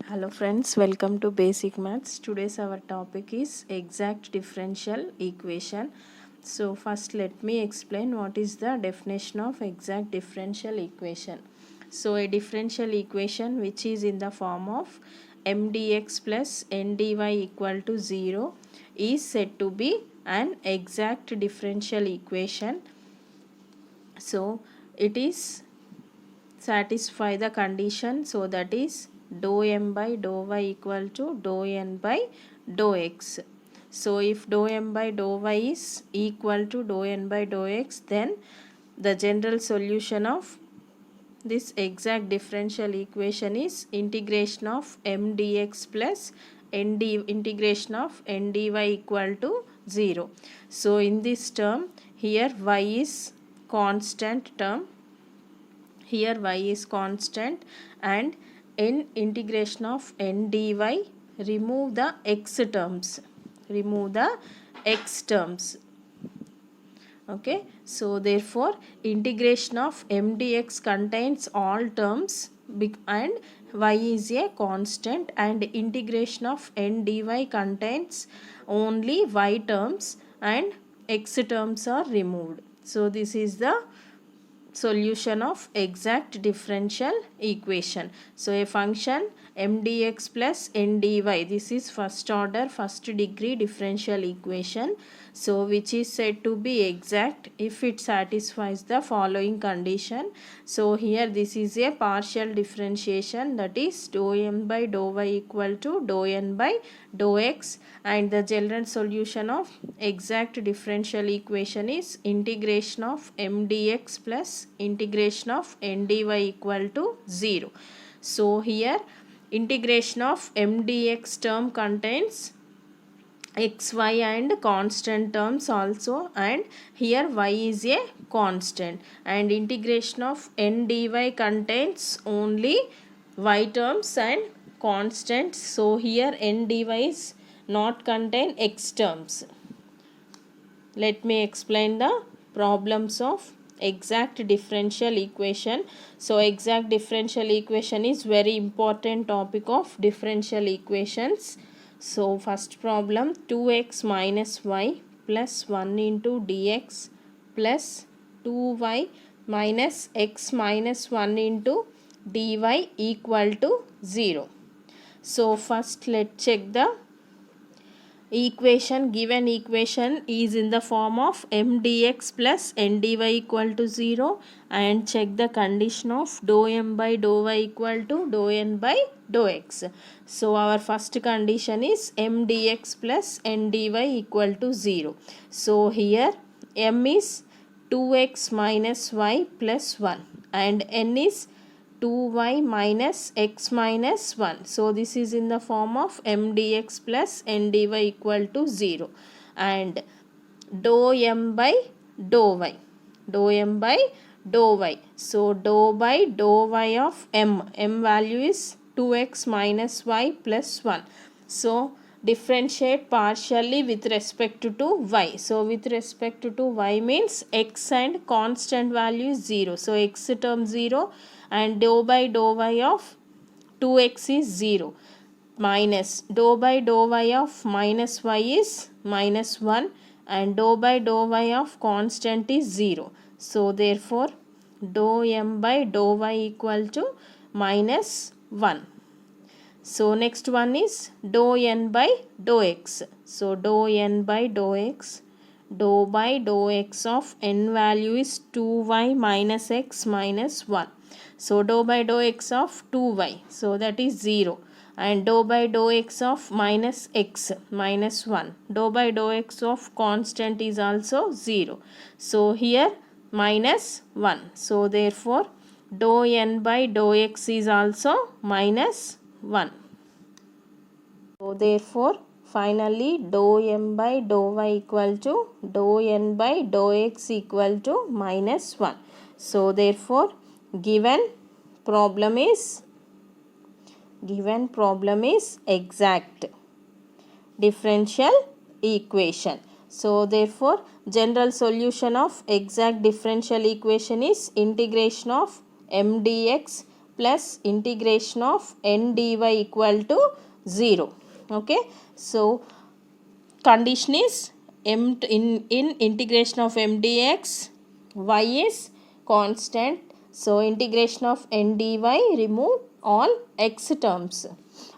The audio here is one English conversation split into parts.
Hello friends, welcome to Basic Maths. Today's our topic is exact differential equation. So first let me explain what is the definition of exact differential equation. So a differential equation which is in the form of mdx plus ndy equal to 0 is said to be an exact differential equation. So it is satisfy the condition, so that is dou m by dou y equal to dou n by dou x. So if dou m by dou y is equal to dou n by dou x, then the general solution of this exact differential equation is integration of m dx plus integration of n dy equal to 0. So in this term here y is constant term, here y is constant, and in integration of n dy remove the x terms, okay. So therefore integration of m dx contains all terms and y is a constant, and integration of n dy contains only y terms and x terms are removed. So this is the solution of exact differential equation. So a function m dx plus n dy, this is first order first degree differential equation, so which is said to be exact if it satisfies the following condition. So here this is a partial differentiation, that is dou m by dou y equal to dou n by dou x, and the general solution of exact differential equation is integration of m dx plus integration of n dy equal to 0. So here integration of m dx term contains x, y and constant terms also, and here y is a constant, and integration of n dy contains only y terms and constants. So here n dy is not contain x terms. Let me explain the problems of exact differential equation. So exact differential equation is very important topic of differential equations. So first problem, 2x minus y plus 1 into dx plus 2y minus x minus 1 into dy equal to 0. So first let's check the equation. Given equation is in the form of m dx plus n dy equal to 0, and check the condition of dou m by dou y equal to dou n by dou x. So our first condition is m dx plus n dy equal to 0. So here m is 2x minus y plus 1 and n is 2y minus x minus 1. So this is in the form of m dx plus n dy equal to 0, and dou m by dou y, so dou by dou y of m value is 2x minus y plus 1. So differentiate partially with respect to y. So with respect to y means x and constant value is 0. So x term 0, and dou by dou y of 2x is 0, minus dou by dou y of minus y is minus 1, and dou by dou y of constant is 0. So therefore dou m by dou y equal to minus 1. So next one is dou n by dou x. So dou n by dou x, dou by dou x of n value is 2y minus x minus 1. So dou by dou x of 2y, so that is 0, and dou by dou x of minus x minus 1, dou by dou x of constant is also 0. So here minus 1. So therefore dou n by dou x is also minus 1. So therefore finally dou m by dou y equal to dou n by dou x equal to minus 1. So therefore given problem is exact differential equation. So therefore general solution of exact differential equation is integration of m dx plus integration of n dy equal to 0. Okay, so condition is in integration of m dx y is constant. So integration of n dy, remove all x terms.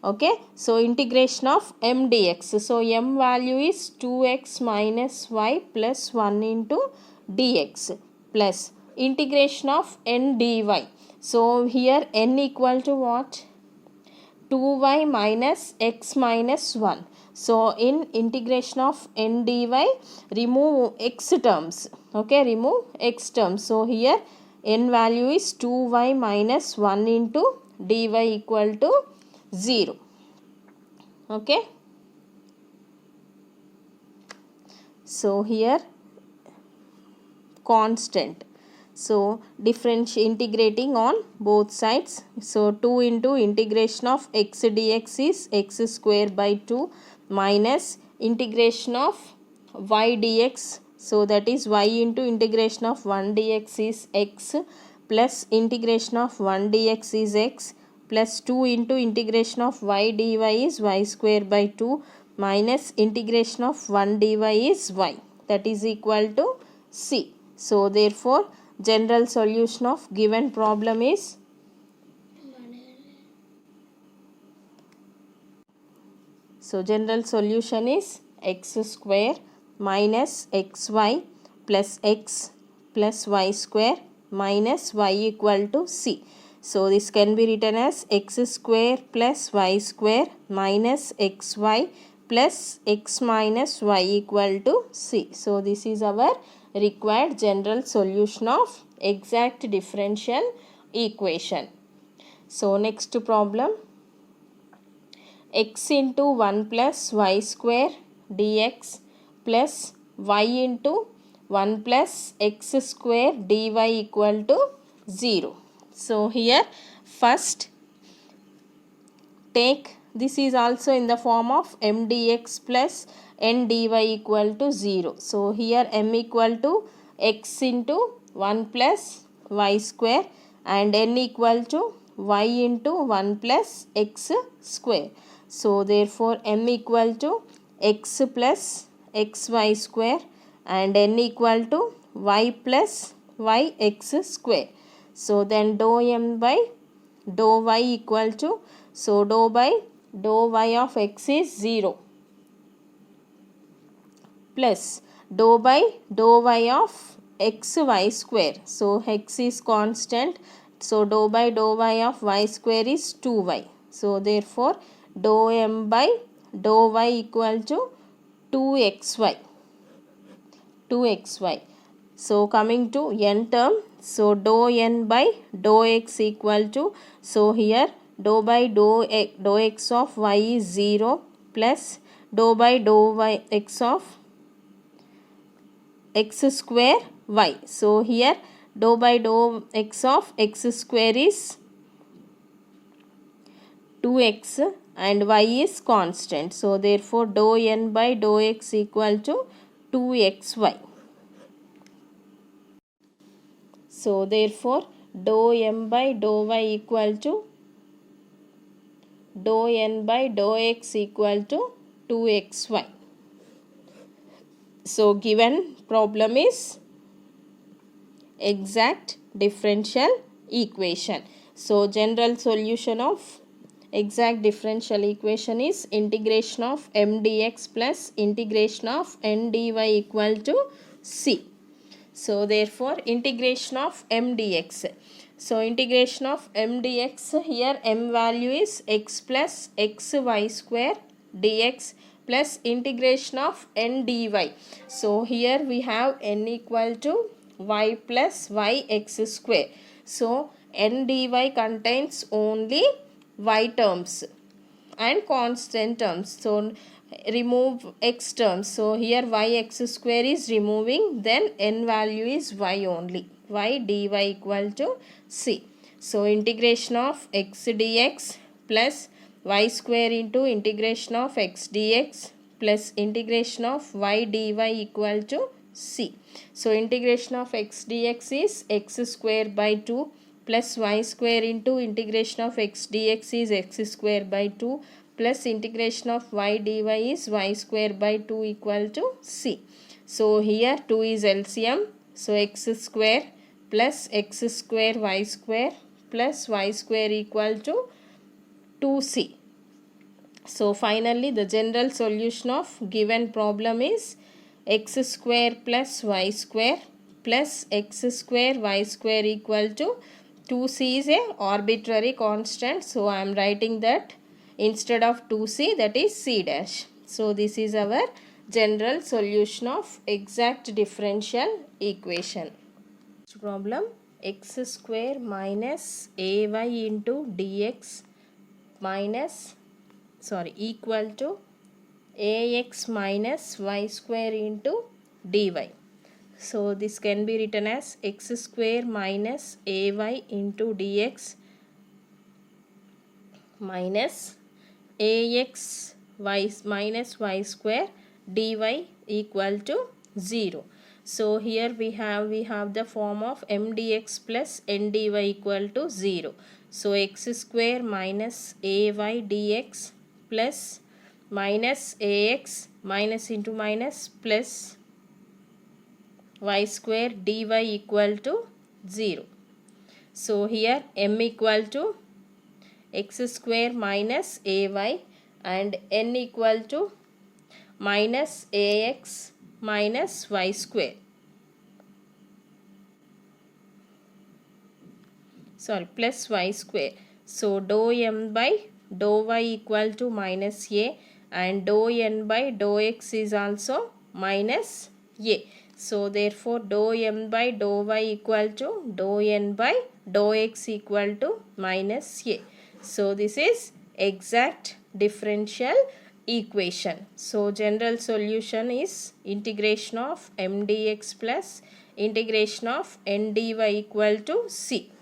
Okay, so integration of m dx, so m value is 2x minus y plus 1 into dx plus integration of n dy. So here n equal to what? 2y minus x minus 1. So in integration of n dy, remove x terms. Okay, remove x terms. So here n value is 2y minus 1 into dy equal to 0. Okay, so here constant. So integrating on both sides. So 2 into integration of x dx is x square by 2 minus integration of y dx. So that is y into integration of 1 dx is x plus integration of 1 dx is x plus 2 into integration of y dy is y square by 2 minus integration of 1 dy is y, that is equal to c. So therefore general solution of given problem is general solution is x square minus xy plus x plus y square minus y equal to c. So this can be written as x square plus y square minus xy plus x minus y equal to c. So this is our required general solution of exact differential equation. So next problem, x into 1 plus y square dx plus y into 1 plus x square dy equal to 0. So here first take, this is also in the form of m dx plus n dy equal to 0. So here m equal to x into 1 plus y square and n equal to y into 1 plus x square. So therefore m equal to x plus xy square and n equal to y plus yx square. So then dou m by dou y equal to, so dou by dou y of x is 0 plus dou by dou y of xy square. So x is constant, so dou by dou y of y square is 2y. So therefore dou m by dou y equal to 2xy. So coming to n term, so dou n by dou x equal to, so here dou by dou x of y is 0 plus dou by dou y x of x square y. So here dou by dou x of x square is 2x and y is constant. So therefore dou n by dou x equal to 2xy. So therefore dou m by dou y equal to dou n by dou x equal to 2xy. So given problem is exact differential equation. So general solution of exact differential equation is integration of m dx plus integration of n dy equal to c. So therefore integration of m dx. So integration of m dx, here m value is x plus xy square dx plus integration of n dy. So here we have n equal to y plus yx square. So n dy contains only y terms and constant terms. So remove x terms. So here yx square is removing, then n value is y only. Y dy equal to c. So integration of x dx plus y square into integration of x dx plus integration of y dy equal to c. So integration of x dx is x square by 2 plus y square into integration of x dx is x square by 2 plus integration of y dy is y square by 2 equal to c. So here 2 is LCM. So x square plus x square y square plus y square equal to 2c. So finally the general solution of given problem is x square plus y square plus x square y square equal to 2c is a arbitrary constant. So I am writing that instead of 2c, that is c dash. So this is our general solution of exact differential equation. Next problem, x square minus ay into dx minus equal to ax minus y square into dy. So this can be written as x square minus ay into dx minus ax y minus y square dy equal to 0. So here we have the form of mdx plus ndy equal to 0. So x square minus ay dx plus minus ax minus into minus plus y square dy equal to 0. So here m equal to x square minus ay and n equal to minus ax minus y square. Plus y square. So dou m by dou y equal to minus a and dou n by dou x is also minus a. So therefore dou m by dou y equal to dou n by dou x equal to minus a. So this is exact differential equation. So general solution is integration of m dx plus integration of n dy equal to c.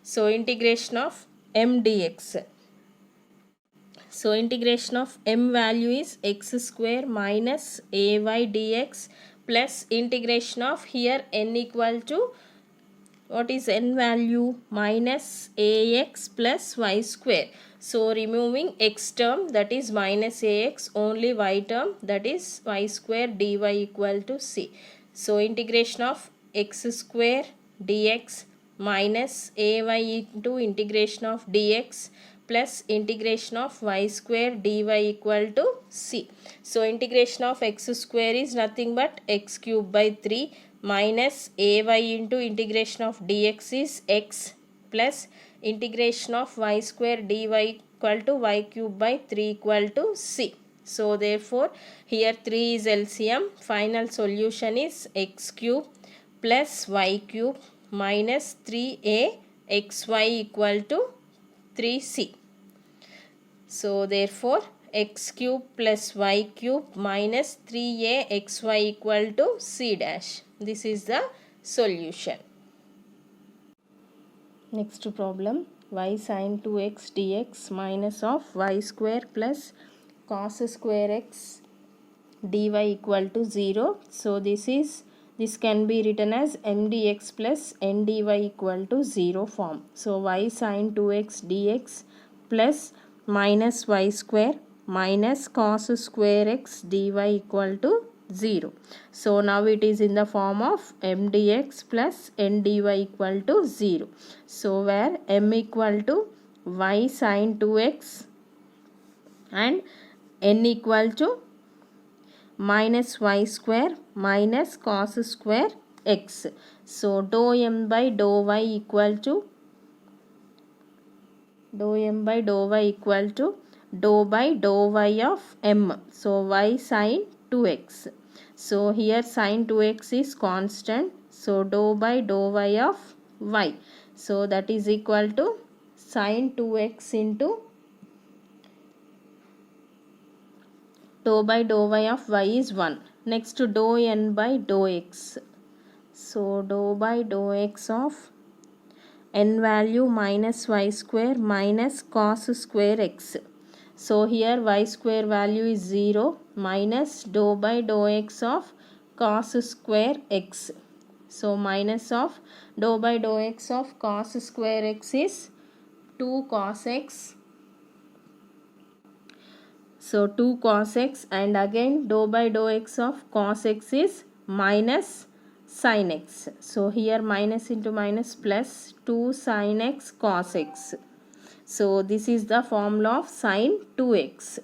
So integration of m dx. So integration of m value is x square minus ay dx plus integration of here n equal to, what is n value? Minus ax plus y square. So removing x term, that is minus ax, only y term, that is y square dy equal to c. So integration of x square dx minus ay into integration of dx plus integration of y square dy equal to c. So integration of x square is nothing but x cube by 3 minus ay into integration of dx is x plus integration of y square dy equal to y cube by 3 equal to c. So therefore here 3 is LCM. Final solution is x cube plus y cube minus 3a xy equal to 3c. So therefore x cube plus y cube minus 3a xy equal to c dash. This is the solution. Next problem, y sin 2x dx minus of y square plus cos square x dy equal to 0. So this can be written as m dx plus n dy equal to 0 form. So y sin 2x dx plus minus y square minus cos square x dy equal to 0. So now it is in the form of m dx plus n dy equal to 0. So where m equal to y sin 2x and n equal to minus y square minus cos square x. So dou m by dou y equal to dou by dou y of m. So y sin 2x. So here sin 2x is constant. So dou by dou y of y. So that is equal to sin 2x into dou by dou y of y is 1. Next to dou n by dou x. So dou by dou x of n value minus y square minus cos square x. So here y square value is 0 minus dou by dou x of cos square x. So minus of dou by dou x of cos square x is 2 cos x. So 2 cos x, and again dou by dou x of cos x is minus sin x. So here minus into minus plus 2 sin x cos x. So this is the formula of sin 2x.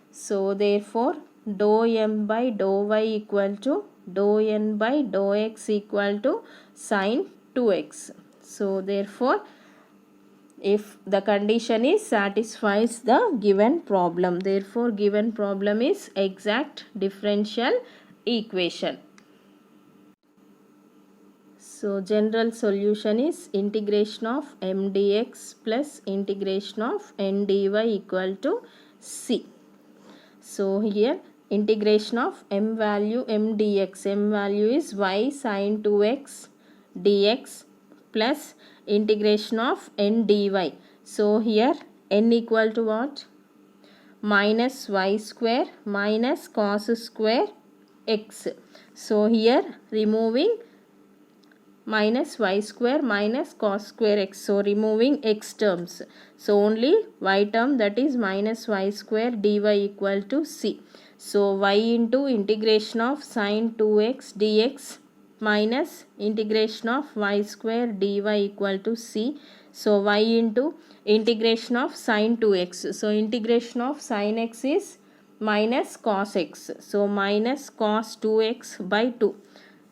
So therefore dou m by dou y equal to dou n by dou x equal to sin 2x. So therefore if the condition is satisfies the given problem, therefore given problem is exact differential equation. So general solution is integration of m dx plus integration of n dy equal to c. So here integration of m value m dx, m value is y sin 2x dx plus integration of n dy. So here n equal to what? Minus y square minus cos square x. So here removing minus y square minus cos square x. So removing x terms. So only y term, that is minus y square dy equal to c. So y into integration of sin 2x dx minus integration of y square dy equal to c. So y into integration of sin 2x. So integration of sin x is minus cos x. So minus cos 2x by 2.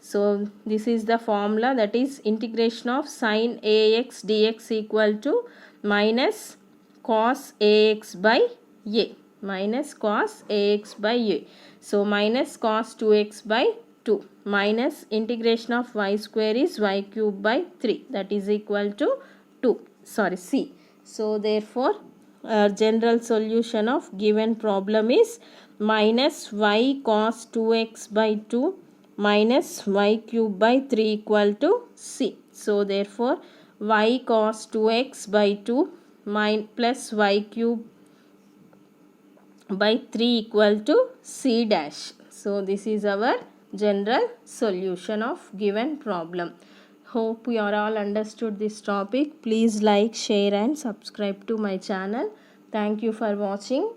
So this is the formula, that is integration of sin ax dx equal to minus cos ax by a, minus cos ax by a. So minus cos 2x by 2 minus integration of y square is y cube by 3, that is equal to 2, sorry, c. So therefore general solution of given problem is minus y cos 2x by 2 minus y cube by 3 equal to c. So therefore y cos 2x by 2 plus y cube by 3 equal to c dash. So this is our general solution of given problem. Hope you are all understood this topic. Please like, share and subscribe to my channel. Thank you for watching.